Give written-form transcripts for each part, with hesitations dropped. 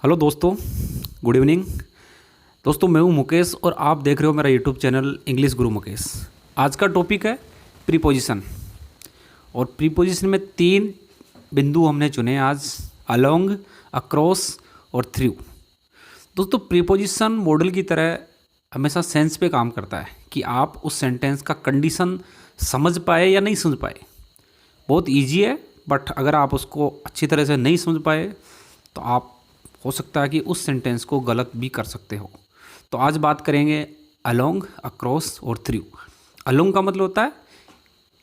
Hello दोस्तों, good evening. दोस्तों मैं हूं मुकेश और आप देख रहे हो मेरा यूट्यूब चैनल इंग्लिश गुरु मुकेश। आज का टॉपिक है प्रीपोजिशन। और प्रीपोजिशन में 3 बिंदु हमने चुने आज, अलोंग, अक्रॉस और थ्रू। दोस्तों प्रीपोजिशन मॉडल की तरह हमेशा सेंस पे काम करता है कि आप उस सेंटेंस का कंडीशन समझ पाए या नहीं समझ पाए। बहुत ईजी है, बट अगर आप उसको अच्छी तरह से नहीं समझ पाए तो आप हो सकता है कि उस सेंटेंस को गलत भी कर सकते हो। तो आज बात करेंगे अलोंग, अक्रॉस और थ्रू। अलोंग का मतलब होता है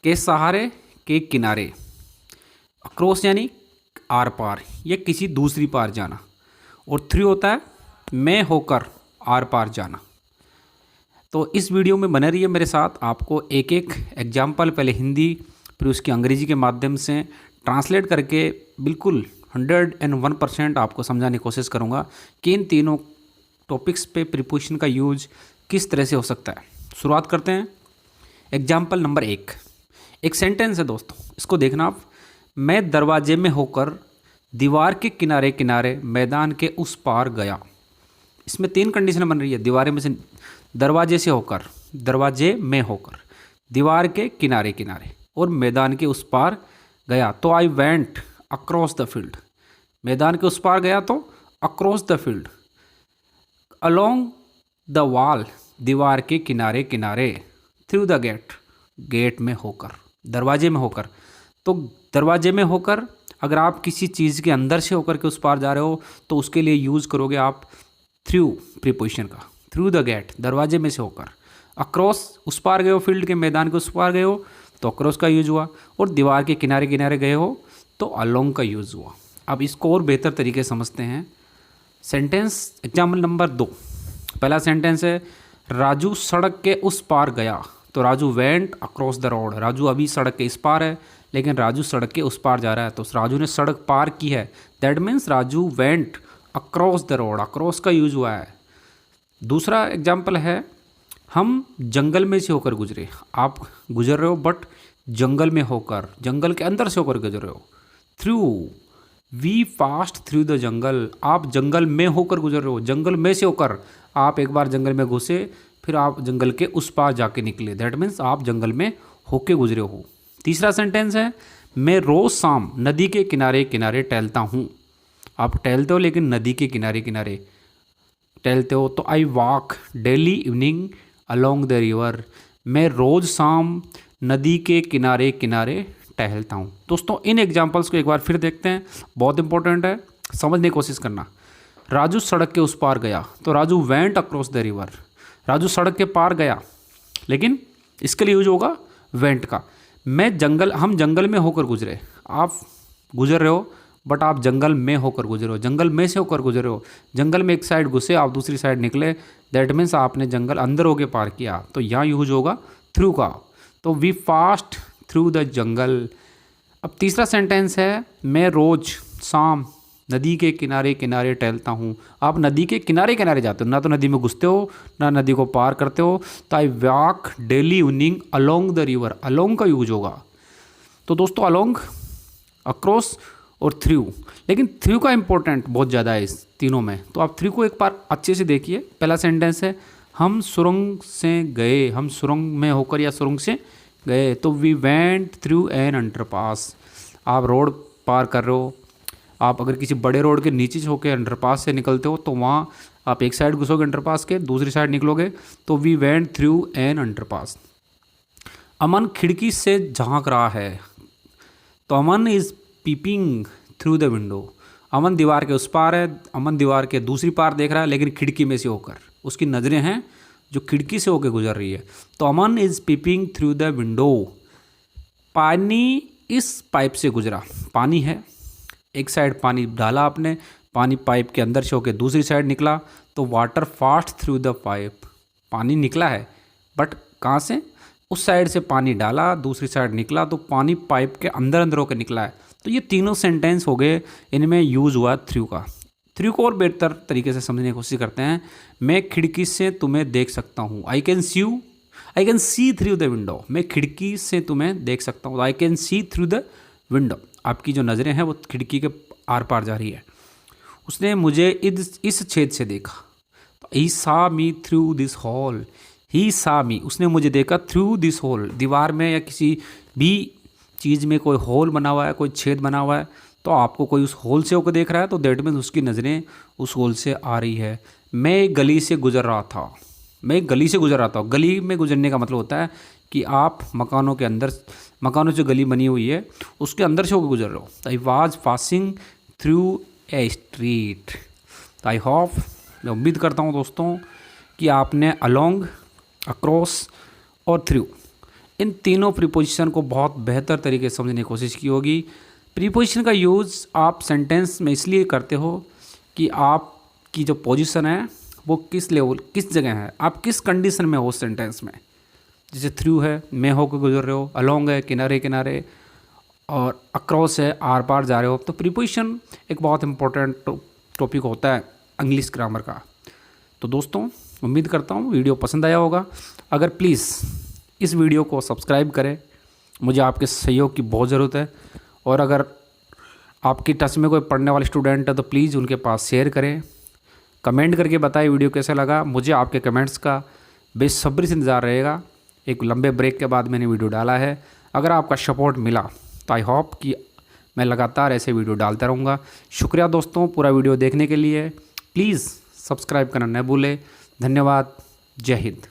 के सहारे, के किनारे। अक्रॉस यानी आर पार या किसी दूसरी पार जाना। और थ्रू होता है में होकर आर पार जाना। तो इस वीडियो में बने रहिए मेरे साथ। आपको एक एक एग्जाम्पल पहले हिंदी फिर उसकी अंग्रेजी के माध्यम से ट्रांसलेट करके बिल्कुल 101% आपको समझाने की कोशिश करूंगा कि इन तीनों टॉपिक्स पे प्रीपोजिशन का यूज किस तरह से हो सकता है। शुरुआत करते हैं। एग्जाम्पल नंबर 1, एक सेंटेंस है दोस्तों, इसको देखना आप। मैं दरवाजे में होकर दीवार के किनारे किनारे मैदान के उस पार गया। इसमें 3 कंडीशन बन रही है। दीवारे में से, दरवाजे से होकर, दरवाजे में होकर, दीवार के किनारे किनारे और मैदान के उस पार गया। तो I went across the field. मैदान के उस पार गया तो across the field. Along the wall, दीवार के किनारे किनारे। थ्रू द गेट, गेट में होकर, दरवाजे में होकर। तो दरवाजे में होकर, अगर आप किसी चीज़ के अंदर से होकर के उस पार जा रहे हो तो उसके लिए यूज़ करोगे आप थ्रू प्रीपोजिशन का। थ्रू द गेट, दरवाजे में से होकर। अक्रॉस, उस पार गए हो, फील्ड के मैदान के उस पार गए हो तो अक्रॉस का यूज हुआ। और दीवार के किनारे किनारे गए हो तो अलोंग का यूज़ हुआ। अब इसको और बेहतर तरीके से समझते हैं। सेंटेंस एग्जाम्पल नंबर 2, पहला सेंटेंस है राजू सड़क के उस पार गया। तो Raju went across the road. Raju अभी सड़क के इस पार है लेकिन राजू सड़क के उस पार जा रहा है, तो राजू ने सड़क पार की है। That means Raju went across the road. Across का यूज हुआ है। दूसरा एग्जाम्पल है हम जंगल में से होकर गुजरे। आप गुजर रहे हो बट जंगल में होकर, जंगल के अंदर से होकर गुजर रहे हो। Through, we passed through the jungle. आप जंगल में होकर गुजर रहे हो, जंगल में से होकर। आप एक बार जंगल में घुसे फिर आप जंगल के उस पार जाके निकले। दैट मीन्स आप जंगल में होके गुजरे हो। तीसरा सेंटेंस है मैं रोज शाम नदी के किनारे किनारे टहलता हूँ। आप टहलते हो लेकिन नदी के किनारे किनारे टहलते हो। तो I walk daily evening along the river. मैं रोज़ शाम नदी के किनारे किनारे टहलता हूँ। दोस्तों इन एग्जाम्पल्स को एक बार फिर देखते हैं, बहुत इंपॉर्टेंट है, समझने की कोशिश करना। राजू सड़क के उस पार गया तो Raju went across the river. Raju सड़क के पार गया लेकिन इसके लिए यूज होगा वेंट का। हम जंगल में होकर गुजरे। आप गुजर रहे हो बट आप जंगल में होकर गुजरे हो, जंगल में से होकर गुजरे हो। जंगल में एक साइड घुसे, आप दूसरी साइड निकले। दैट मीन्स आपने जंगल अंदर होके पार किया। तो यहाँ यूज होगा थ्रू का। तो we passed through the jungle. अब तीसरा सेंटेंस है मैं रोज शाम नदी के किनारे किनारे टहलता हूँ। आप नदी के किनारे किनारे जाते हो, ना तो नदी में घुसते हो ना नदी को पार करते हो। तो I walk daily evening along the river. Along का यूज होगा। तो दोस्तों अलोंग, अक्रॉस और थ्रू, लेकिन थ्रू का इंपॉर्टेंट बहुत ज़्यादा है इस तीनों में। तो आप थ्रू को एक बार अच्छे से देखिए। पहला सेंटेंस है हम सुरंग से गए। हम सुरंग में होकर या सुरंग से गए। तो we went through an underpass. आप रोड पार कर रहे हो। आप अगर किसी बड़े रोड के नीचे से होकर अंडरपास से निकलते हो तो वहाँ आप एक साइड घुसोगे अंडरपास के, दूसरी साइड निकलोगे तो we went through an underpass. Aman खिड़की से झांक रहा है। तो Aman is peeping through the window. Aman दीवार के उस पार है, अमन दीवार के दूसरी पार देख रहा है लेकिन खिड़की में से होकर। उसकी नज़रें हैं जो खिड़की से होकर गुजर रही है। तो Aman is peeping through the window. पानी इस पाइप से गुजरा। पानी है, एक साइड पानी डाला आपने, पानी पाइप के अंदर से होकर दूसरी साइड निकला तो water fast through the pipe. पानी निकला है बट कहाँ से? उस साइड से पानी डाला, दूसरी साइड निकला तो पानी पाइप के अंदर अंदर होकर निकला है। तो ये तीनों सेंटेंस हो गए, इनमें यूज़ हुआ थ्रू का। थ्रू को और बेहतर तरीके से समझने की कोशिश करते हैं। मैं खिड़की से तुम्हें देख सकता हूँ। I can see through the window. मैं खिड़की से तुम्हें देख सकता हूँ। I can see through the window. आपकी जो नज़रें हैं वो खिड़की के आर पार जा रही है। उसने मुझे इस छेद से देखा। तो ही सा मी थ्रू दिस हॉल। ही सा मी, उसने मुझे देखा थ्रू दिस हॉल, दीवार में या किसी भी चीज़ में कोई होल बना हुआ है, कोई छेद बना हुआ है, तो आपको कोई उस होल से होकर देख रहा है, तो दैट मीन्स उसकी नज़रें उस होल से आ रही है। मैं एक गली से गुजर रहा था। मैं एक गली से गुजर रहा था। गली में गुजरने का मतलब होता है कि आप मकानों के अंदर, मकानों से गली बनी हुई है उसके अंदर से होकर गुजर रहे हो। I was passing through a street. तो आई होप, मैं उम्मीद करता हूँ दोस्तों कि आपने अलोंग, अक्रॉस और थ्रू इन तीनों प्रीपोजिशन को बहुत बेहतर तरीके से समझने की कोशिश की होगी। प्रीपोजिशन का यूज़ आप सेंटेंस में इसलिए करते हो कि आपकी जो पोजीशन है वो किस लेवल, किस जगह है, आप किस कंडीशन में हो सेंटेंस में। जैसे थ्रू है, मैं होकर गुजर रहे हो, अलोंग है, किनारे किनारे, और अक्रॉस है, आर पार जा रहे हो। तो प्रीपोजिशन एक बहुत इंपॉर्टेंट टॉपिक होता है इंग्लिश ग्रामर का। तो दोस्तों, उम्मीद करता हूँ वीडियो पसंद आया होगा। अगर प्लीज़ इस वीडियो को सब्सक्राइब करें, मुझे आपके सहयोग की बहुत ज़रूरत है। और अगर आपकी टच में कोई पढ़ने वाले स्टूडेंट है तो प्लीज़ उनके पास शेयर करें। कमेंट करके बताएं वीडियो कैसा लगा। मुझे आपके कमेंट्स का बेसब्री से इंतज़ार रहेगा। एक लंबे ब्रेक के बाद मैंने वीडियो डाला है। अगर आपका सपोर्ट मिला तो आई होप कि मैं लगातार ऐसे वीडियो डालता रहूँगा। शुक्रिया दोस्तों पूरा वीडियो देखने के लिए। प्लीज़ सब्सक्राइब करना न भूलें। धन्यवाद। जय हिंद।